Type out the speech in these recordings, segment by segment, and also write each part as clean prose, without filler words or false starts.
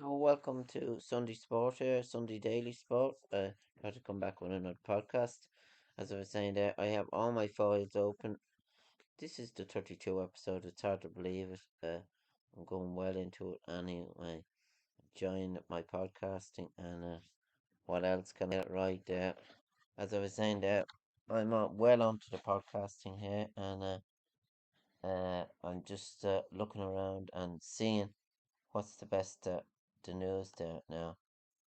Oh, welcome to Sunday Sport here, Sunday Daily Sport. Got to come back with another podcast. As I was saying there, I have all my files open. This is the 32 episode. It's hard to believe it. I'm going well into it anyway. Enjoying my podcasting and what else can I get right there? As I was saying there, I'm well onto the podcasting here and I'm just looking around and seeing what's the best the news there now.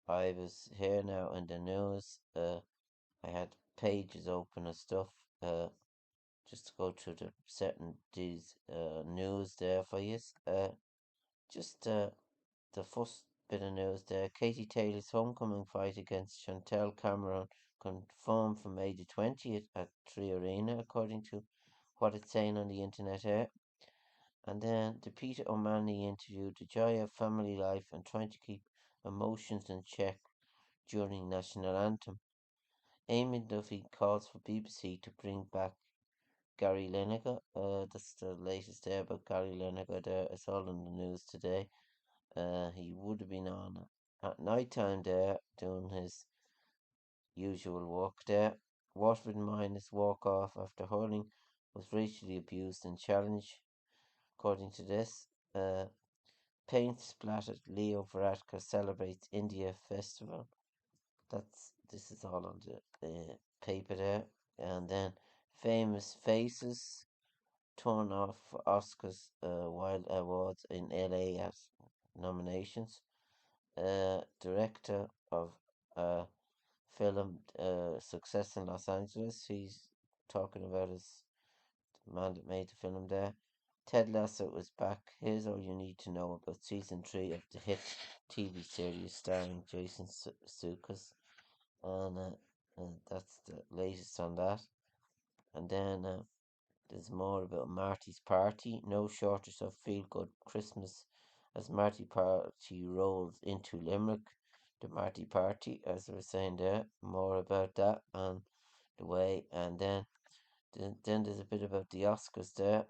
I was here now in the news. I had pages open and stuff. Just to go through the certain these news there for you. Just the first bit of news there. Katie Taylor's homecoming fight against Chantel Cameron confirmed for May the 20th at 3 Arena, according to what it's saying on the internet here. And then the Peter O'Malley interview, the joy of family life and trying to keep emotions in check during national anthem. Amy Duffy calls for BBC to bring back Gary Lineker. That's the latest there about Gary Lineker there. It's all in the news today. He would have been on at night time there doing his usual work there. Watford minus walk off after hurling was racially abused and challenged, according to this. Paint splattered Leo Varadkar celebrates India Festival. This is all on the paper there. And then famous faces torn off for Oscars Wild Awards in LA as nominations. Director of film Success in Los Angeles. He's talking about his man that made the film there. Ted Lasso is back. Here's all you need to know about season 3 of the hit TV series starring Jason Sudeikis, and that's the latest on that. And then there's more about Marty's Party. No shortage of feel-good Christmas as Marty Party rolls into Limerick. The Marty Party, as I was saying there, more about that and the way. And then there's a bit about the Oscars there.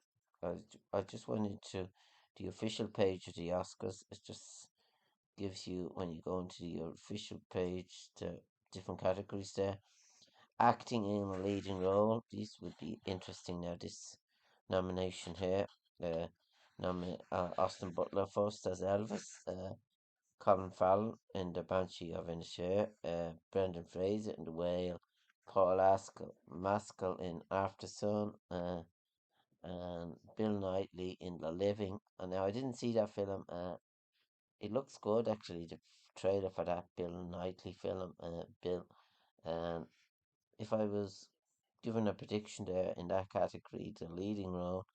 I just went into the official page of the Oscars. It just gives you, when you go into your official page, the different categories there. Acting in a leading role. These would be interesting now. This nomination here. Uh, Austin Butler first as Elvis. Colin Farrell in The Banshee of Inisherin. Brendan Fraser in The Whale. Paul Maskell in After Sun. And Bill Knightley in The Living. And now I didn't see that film. It looks good actually. The trailer for that Bill Knightley film. Bill. And if I was given a prediction there in that category, the leading role,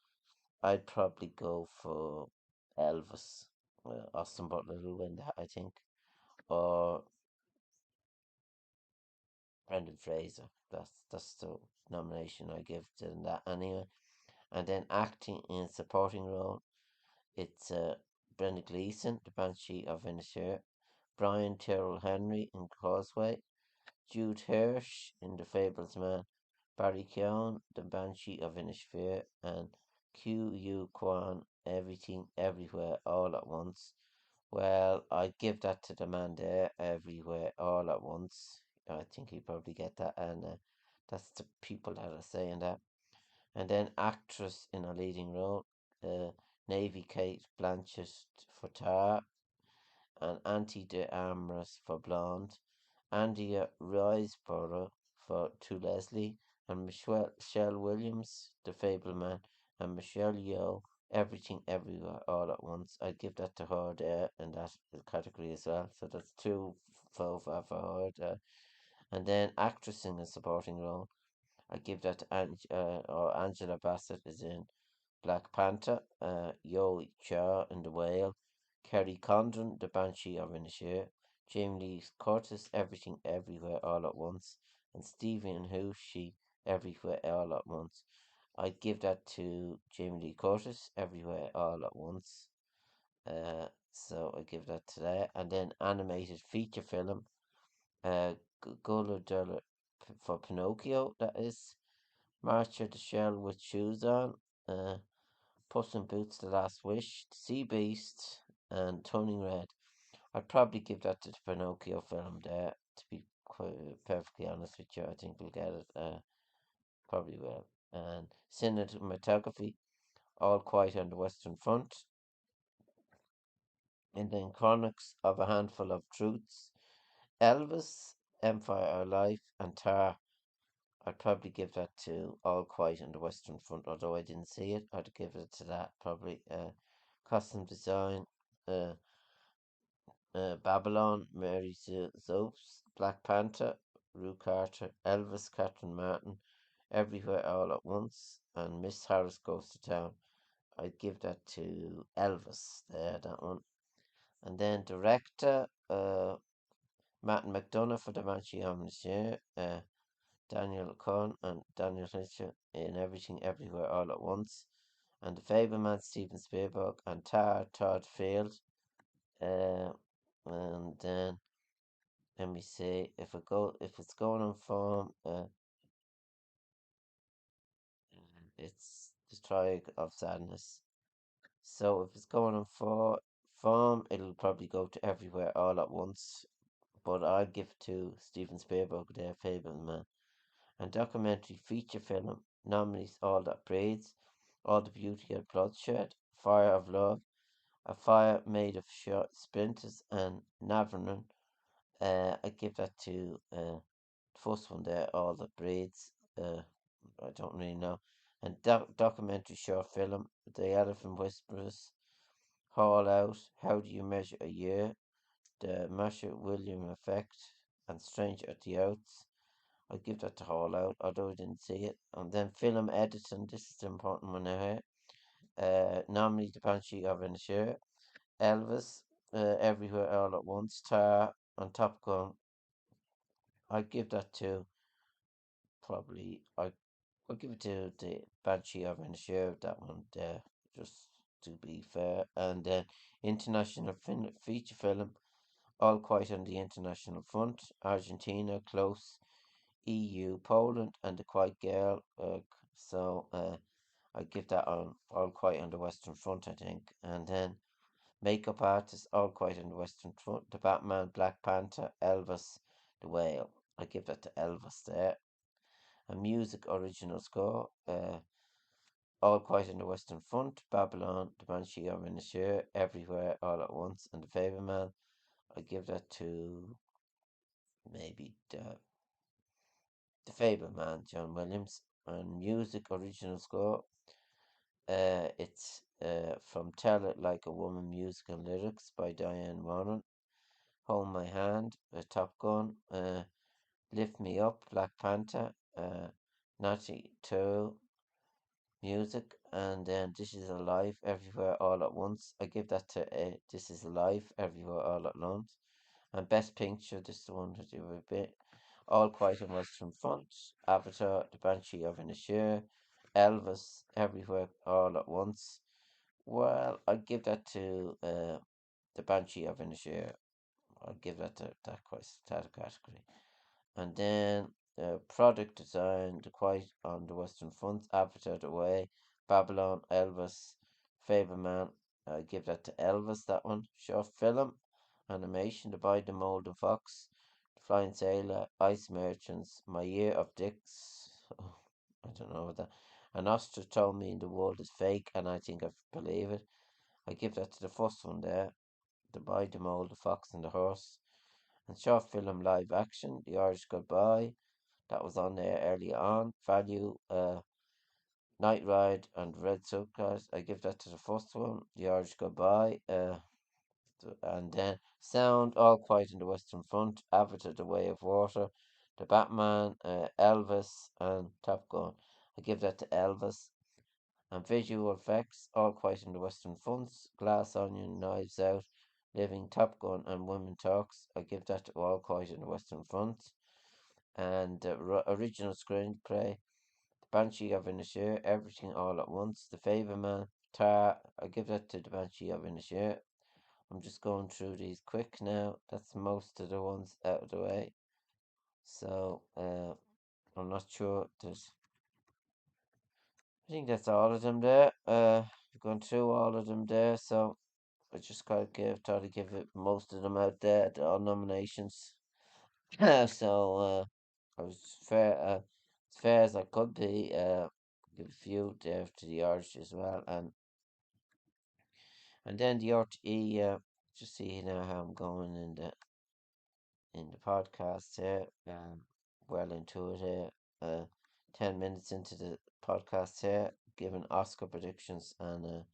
I'd probably go for Elvis. Austin Butler will win that, I think, or Brendan Fraser. That's the nomination I give to that anyway. And then acting in supporting role, it's Brendan Gleeson, The Banshee of Inisherin, Brian Tyrrell Henry in Causeway, Jude Hirsch in The Fablesman, Barry Keoghan, The Banshee of Inisherin, and Q U Kwan, Everything Everywhere All at Once. Well, I'd give that to the man there, Everywhere All at Once. I think he'd probably get that, and that's the people that are saying that. And then actress in a leading role, uh, Navy Kate Blanchett for Tar, and Auntie de Armas for Blonde, Andrea Riseborough for To Leslie, and Michelle Williams, The Fableman, and Michelle Yeoh, Everything Everywhere All at Once. I'd give that to her there in that category as well. So that's two for her there. And then actress in a supporting role, I'd give that to or Angela Bassett is in Black Panther, Yo Cha in The Whale, Kerry Condon, The Banshee of Inisherin, Jamie Lee Curtis, Everything Everywhere All at Once, and Stephen Houshey, Everywhere All at Once. I'd give that to Jamie Lee Curtis, Everywhere All at Once. So I give that to that. And then animated feature film, Gullah for Pinocchio, that is. Marcha the Shell with Shoes On. Puss in Boots: The Last Wish, Sea Beast, and Turning Red. I'd probably give that to the Pinocchio film there, to be quite, perfectly honest with you. I think we'll get it, probably will. And cinematography, All Quiet on the Western Front, and then Chronics of a Handful of Truths, Elvis, Empire of Life, and Tar. I'd probably give that to All Quiet on the Western Front, although I didn't see it. I'd give it to that probably. Costume design, uh, Babylon, Mary Zopes, Black Panther, Rue Carter, Elvis, Catherine Martin, Everywhere All at Once, and Miss Harris Goes to Town. I'd give that to Elvis there, that one. And then director, Martin McDonough for the Banshee of Monsieur, Daniel Cohn and Daniel Hitcher in Everything Everywhere All at Once, and The Fableman, Steven Spielberg, and Tar, Todd Field. Uh, and then let me see if it's going on form. It's the Triad of Sadness. So if it's going on form, it'll probably go to Everywhere All at Once. But I'd give it to Steven Spielberg, their Fableman. And documentary feature film nominees All That Breathes, All the Beauty of Bloodshed, Fire of Love, A Fire Made of Short Splinters, and Navarone. I give that to the first one there, All That Breathes. I don't really know. And documentary short film, The Elephant Whisperers, Haul Out, How Do You Measure a Year, The Marshall William Effect, and Stranger at the Outs. I'd give that to Haul Out, although I didn't see it. And then film editing, this is the important one now here. Nominee The Banshee of Inisherin, Elvis, Everywhere All at Once, Tar, and Top Gun. I'd give that to probably I'll give it to the Banshee of Inisherin, that one there, just to be fair. And then international feature film, All Quiet on the International Front, Argentina, Close, EU, Poland, and The Quiet Girl. I give that on All Quiet on the Western Front, I think. And then makeup artist, All Quiet on the Western Front, The Batman, Black Panther, Elvis, The Whale. I give that to Elvis there. And music original score, All Quiet on the Western Front, Babylon, The Banshee of Inisherin, Everywhere All at Once, and The Fableman. I give that to maybe the Fableman, John Williams. And music original score, it's from Tell It Like a Woman music and lyrics by Diane Warren. Hold My Hand, Top Gun, Lift Me Up, Black Panther, Natty 2, music, and then This Is Alive, Everywhere All at Once. I give that to This Is Alive, Everywhere All at Once. And Best Picture, this is the one that you were a bit. All Quiet on Western Front, Avatar, The Banshee of Inisherin, Elvis, Everywhere All at Once. Well, I'd give that to The Banshee of Inisherin. I'd give that to that category. And then product design, The Quiet on the Western Front, Avatar the Way, Babylon, Elvis, Fableman. I give that to Elvis, that one. Short film, animation, The Boy, the Mold and Fox, The Flying Sailor, Ice Merchants, My Year of Dicks. Oh, I don't know what that. An ostrich told me the world is fake, and I think I believe it. I give that to the first one there, The Boy, the Mold, the Fox, and the Horse. And short film live action, The Irish Goodbye, that was on there early on. Value, Night Ride, and Red Suitcase. I give that to the first one, The Irish Goodbye. And then Sound, All Quiet in the Western Front, Avatar, The Way of Water, The Batman, Elvis, and Top Gun. I give that to Elvis. And visual effects, All Quiet in the Western Fronts, Glass Onion, Knives Out, Living, Top Gun, and Women Talks. I give that to All Quiet in the Western Front. And original screenplay, The Banshee of Inisherin, Everything All at Once, The Fableman, Tar. I give that to The Banshee of Inisherin. I'm just going through these quick now. That's most of the ones out of the way. So I'm not sure. I think that's all of them there. I've gone through all of them there. So I just gotta try to give it most of them out there, all nominations. So I was as fair as I could be. Give a few there to the Irish as well, and then the RTE. Just see now how I'm going in the podcast here. Well into it here. 10 minutes into the podcast here, giving Oscar predictions and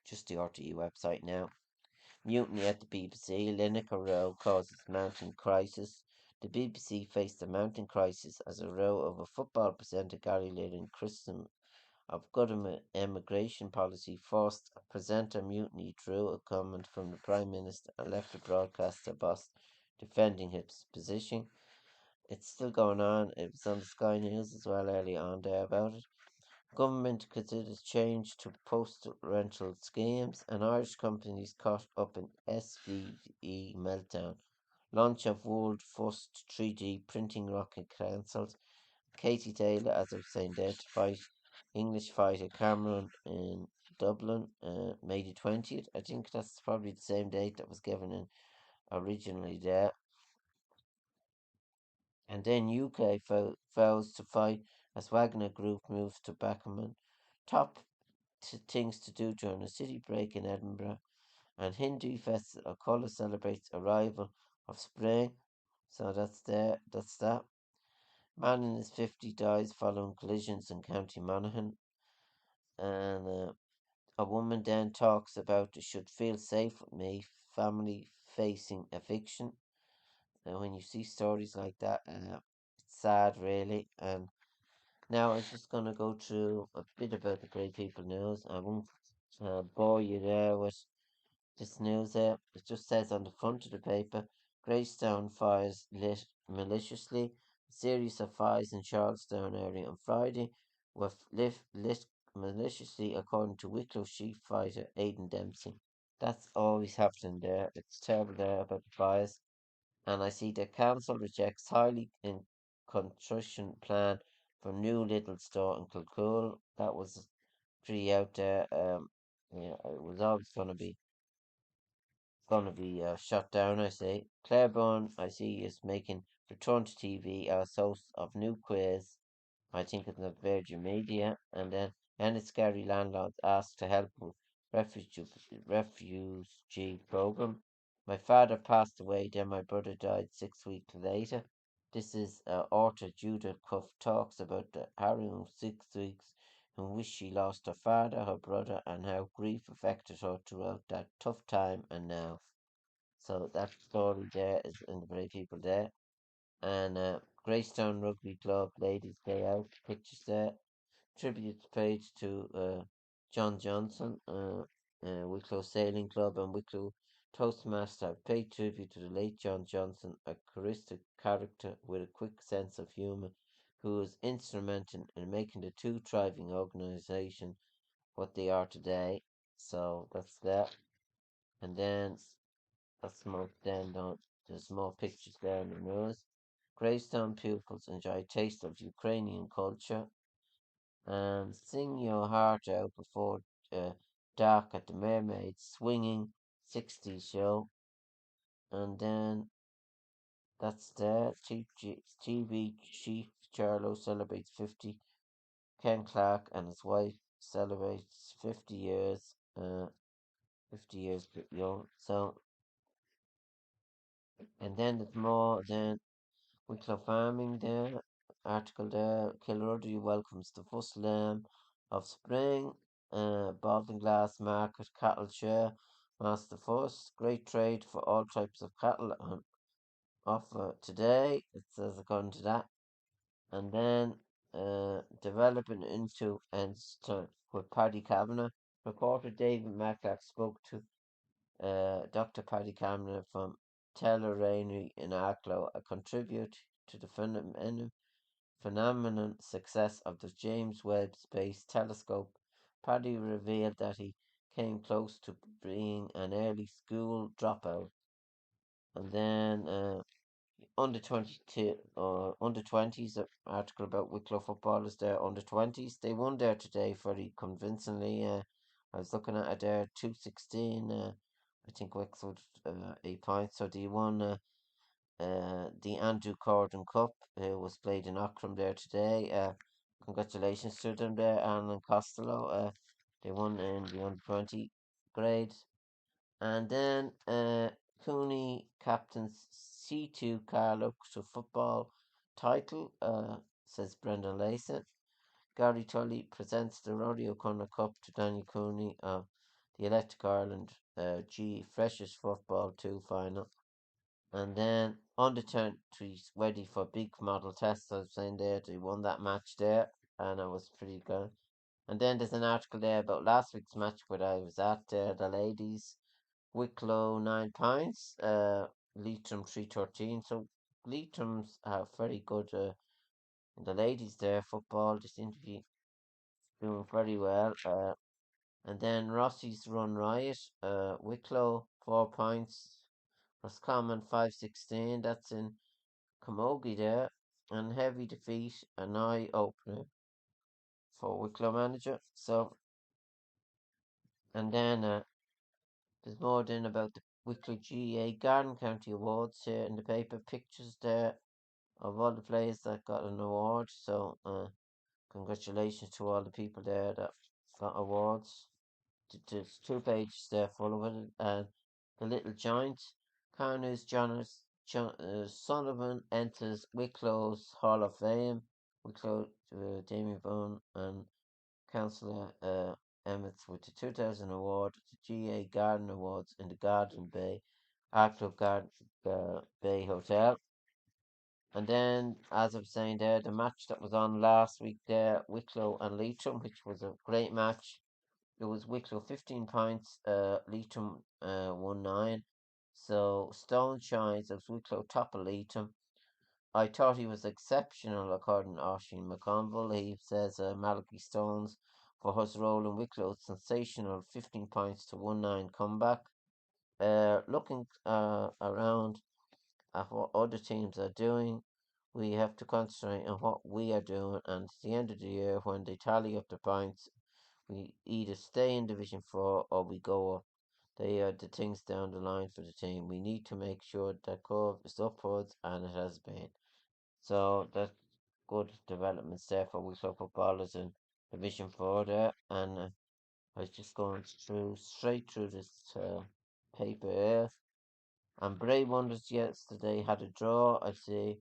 just the RTE website now. Mutiny at the BBC. Lineker Row causes mounting crisis. The BBC faced a mounting crisis as a row of a football presenter Gary Lineker criticism of government immigration policy forced a presenter mutiny drew a comment from the Prime Minister and left the broadcaster boss defending his position. It's still going on. It was on the Sky News as well early on there about it. Government considers change to postal rental schemes, and Irish companies caught up in SVE meltdown. Launch of world first 3D printing rocket cancelled. Katie Taylor, as I was saying there, to fight English fighter Cameron in Dublin, May the 20th. I think that's probably the same date that was given in originally there. And then UK vows to fight as Wagner Group moves to Backman. Top things to do during a city break in Edinburgh. And Hindu festival of colour celebrates arrival of spring. So that's there. That's that. Man in his 50 dies following collisions in County Monaghan. And a woman then talks about they should feel safe with me, family facing eviction. And when you see stories like that, it's sad, really. And now I'm just going to go through a bit about the Great People news. I won't bore you there with this news there. It just says on the front of the paper, Greystone fires lit maliciously. A series of fires in Charlestown area on Friday were lit maliciously, according to Wicklow chief fighter Aidan Dempsey. That's always happening there. It's terrible there about the fires. And I see the council rejects highly in construction plan for new little store in Kilcool. That was pretty out there. Yeah, it was always gonna be shut down. I say Claiborne. I see is making return to TV as host of new quiz. I think it's not Virgin Media, and then Enniskerry landlords asked to help with refugee program. My father passed away, then my brother died 6 weeks later. This is author Judith Cuff talks about the harrowing 6 weeks in which she lost her father, her brother, and how grief affected her throughout that tough time and now. So that story there is in the Brave People there. And Greystone Rugby Club Ladies Day Out pictures there. Tributes paid to John Johnson, Wicklow Sailing Club and Wicklow Toastmaster have paid tribute to the late John Johnson, a charismatic character with a quick sense of humour who was instrumental in making the two thriving organisation what they are today. So that's that. And then there's more pictures there in the news. Greystone pupils enjoy a taste of Ukrainian culture and sing your heart out before dark at the Mermaid Swinging 60s show. And then that's there. TV Chief Charlo celebrates 50. Ken Clark and his wife celebrates 50 years. 50 years bit young. So, and then there's more. Then Wicklow Farming there. Article there. Kilruddy welcomes the first lamb of spring. Baldwin Glass Market Cattle Share. Master First. Great trade for all types of cattle on offer today. It says according to that. And then developing into Enster with Paddy Kavanagh. Reporter David Macklock spoke to Dr. Paddy Cameron from Tellerrainy in Arklow, a contribute to the phenomenon success of the James Webb Space Telescope. Paddy revealed that he came close to being an early school dropout. And then under 20s article about Wicklow footballers there under 20s. They won there today very convincingly. I was looking at it there, 216. I think Wexford 8 points. So they won the Andrew Corden Cup. Was played in Ockram there today. Congratulations to them there, Alan and Costello. They won in the under 20 grade. And then Cooney captains C2 Carlow to football title, says Brendan Layson. Gary Tully presents the Rory O'Connor Cup to Daniel Cooney of the Electric Ireland G Freshers Football 2 final. And then under 20s ready for big model tests. I was saying there, they won that match there, and it was pretty good. And then there's an article there about last week's match where I was at the ladies. Wicklow 9 points, Leitrim 313. So Leitrim's very good in the ladies there football. They seem to be doing very well. And then Rossi's Run Riot, Wicklow 4 points, Roscommon 516. That's in Camogie there, and heavy defeat, an eye opener for Wicklow manager. So, and then there's more then about the Wicklow GA Garden County Awards here in the paper. Pictures there of all the players that got an award. So, congratulations to all the people there that got awards. There's 2 pages there full of it. And the Little Giant, Carney's John Sullivan enters Wicklow's Hall of Fame. Wicklow, Damien Bone and Councillor Emmett with the 2000 award, the GA Garden Awards in the Garden Bay, Art Club Garden Bay Hotel. And then, as I was saying there, the match that was on last week there, Wicklow and Leitrim, which was a great match. It was Wicklow 15 points, Leitrim won 9. So Stone shines as Wicklow top of Leitrim. I thought he was exceptional, according to Oisin McConville. He says Malachi Stones for his role in Wicklow's sensational 15 points to 1-9 comeback. Looking around at what other teams are doing, we have to concentrate on what we are doing. And at the end of the year, when they tally up the points, we either stay in Division 4 or we go up. They are the things down the line for the team. We need to make sure that curve is upwards, and it has been. So that's good developments there for Wicklow footballers in Division 4 there. And I was just going straight through this paper here. And Bray Wonders yesterday had a draw. I see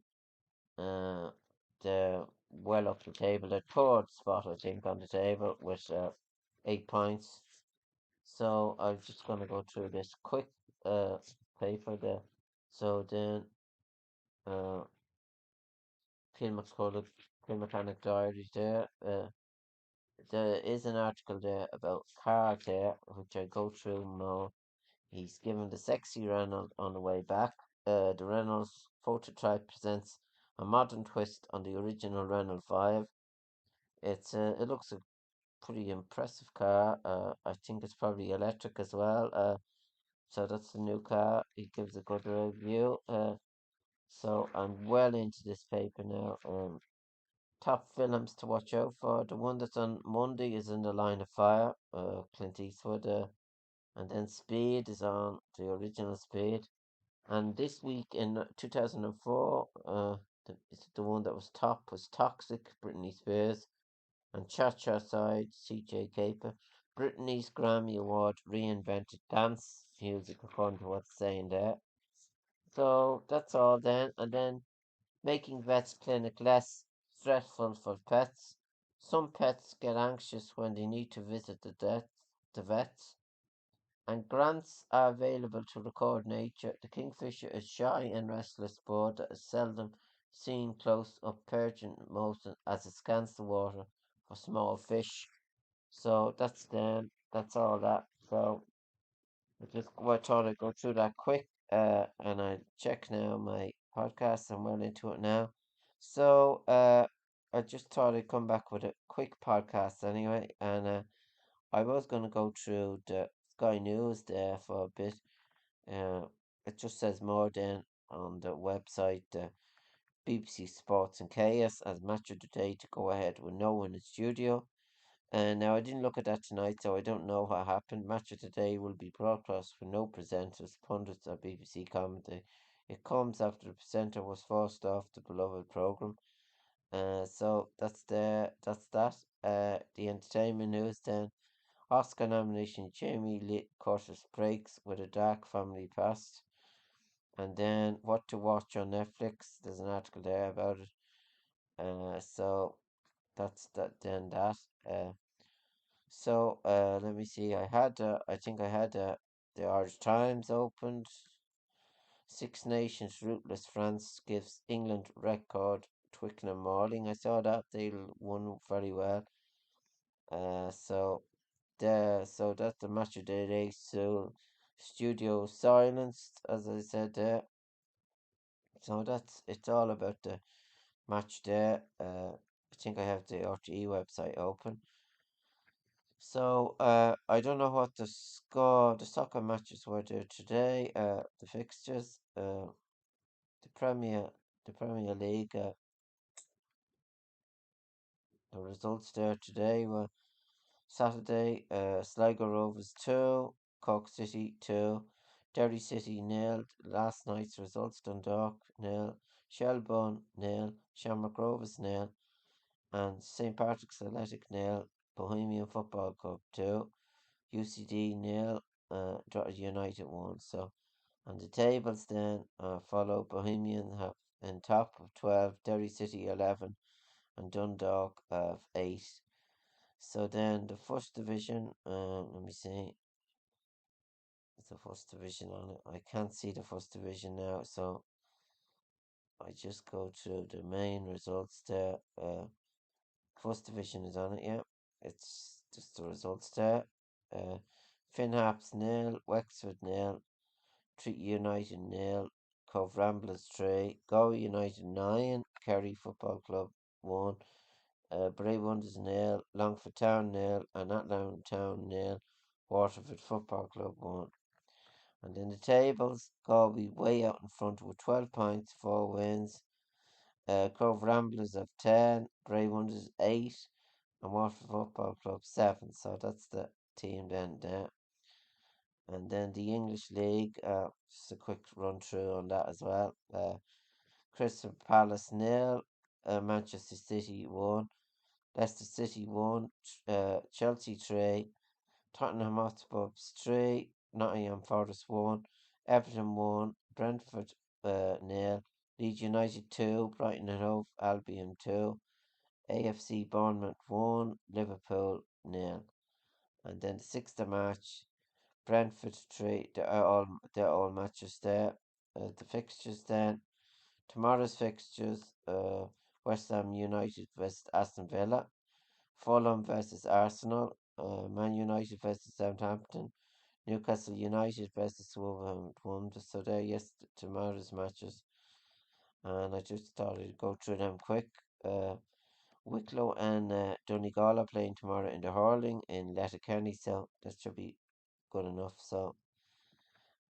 they're well up the table. They're third spot, I think, on the table with 8 points. So I'm just going to go through this quick paper there. So then uh, Kilmacanic Diaries there. There is an article there about car there, which I go through more. He's given the sexy Renault on the way back. The Renault's prototype presents a modern twist on the original Renault 5. It looks a pretty impressive car. I think it's probably electric as well. So that's the new car. He gives a good review. So I'm well into this paper now. Top films to watch out for. The one that's on Monday is In the Line of Fire. Clint Eastwood. And then Speed is on, the original Speed. And this week in 2004, the one that was top was Toxic, Britney Spears, and Cha Cha Side, CJ Caper. Britney's Grammy Award reinvented dance music, according to what's saying there. So that's all then. And then making vets clinic less stressful for pets. Some pets get anxious when they need to visit the vets. And grants are available to record nature. The kingfisher is shy and restless bird that is seldom seen close up, perching motion as it scans the water for small fish. So that's them. That's all that. So I thought I'd go through that quick. And I check now my podcast. I'm well into it now. So I just thought I'd come back with a quick podcast anyway. And I was going to go through the Sky News there for a bit. Uh, it just says more then on the website. BBC Sports and Chaos as match of the day to go ahead with no one in studio. And now I didn't look at that tonight, so I don't know what happened. Match of the Day will be broadcast with no presenters, pundits, or BBC commentary. It comes after the presenter was forced off the beloved programme. So that's that. The entertainment news then. Oscar nomination Jamie Lee Curtis breaks with a dark family past. And then what to watch on Netflix. There's an article there about it. So that's that. Then that. Let me see. I think I had the Irish Times opened. Six Nations rootless France gives England record Twickenham mauling. I saw that they won very well. So that's the match of the day. So studio silenced, as I said there. So it's all about the match there. I think I have the RTE website open. So I don't know what the soccer matches were there today. The fixtures, the Premier, the Premier League. The results there today were Saturday, Sligo Rovers 2, Cork City 2, Derry City nil. Last night's results: Dundalk nil, Shelbourne nil, Shamrock Rovers nil, and St Patrick's Athletic nil, Bohemian Football Club 2, UCD nil, Drogheda United 1. So on the tables then follow Bohemian have in top of 12, Derry City 11, and Dundalk of 8. So then the first division, let me see, it's the first division on it. I can't see the first division now, so I just go to the main results there. First division is on it, yeah. It's just the results there. Uh, Finhaps nil, Wexford nil, Treaty United nil, Cove Ramblers 3, Galway United 9, Kerry Football Club 1, Bray Wonders nil, Longford Town nil, and Athlone Town nil, Waterford Football Club 1. And in the tables, Galway way out in front with 12 points, 4 wins. Cove Ramblers of 10, Bray Wonders 8, and Waterford Football Club 7. So that's the team then there. And then the English League, just a quick run through on that as well. Crystal Palace nil, Manchester City 1, Leicester City 1, Chelsea 3, Tottenham Hotspurs 3, Nottingham Forest 1, Everton 1, Brentford nil, Leeds United 2, Brighton and Hove Albion 2, AFC Bournemouth 1, Liverpool nil. And then the sixth match, Brentford 3, they're all matches there. The fixtures then, tomorrow's fixtures, West Ham United vs Aston Villa, Fulham versus Arsenal, Man United versus Southampton, Newcastle United versus Wolverhampton. So they're tomorrow's matches, and I just thought I'd go through them quick. Wicklow and Donegal are playing tomorrow in the hurling in Letterkenny, so that should be good enough. So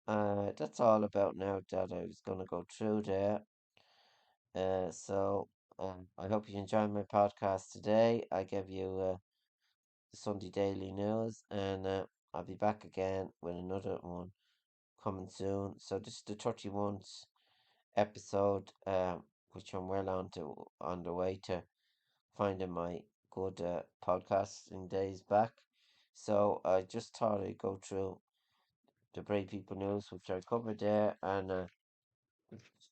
that's all about now that I was going to go through there. I hope you enjoyed my podcast today. I gave you the Sunday Daily News, and I'll be back again with another one coming soon. So this is the 31st episode, which I'm well on the way to finding my good podcasting days back. So I just thought I'd go through the Bray People News, which I covered there, and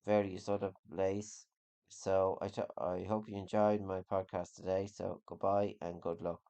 various other plays. So I hope you enjoyed my podcast today. So goodbye and good luck.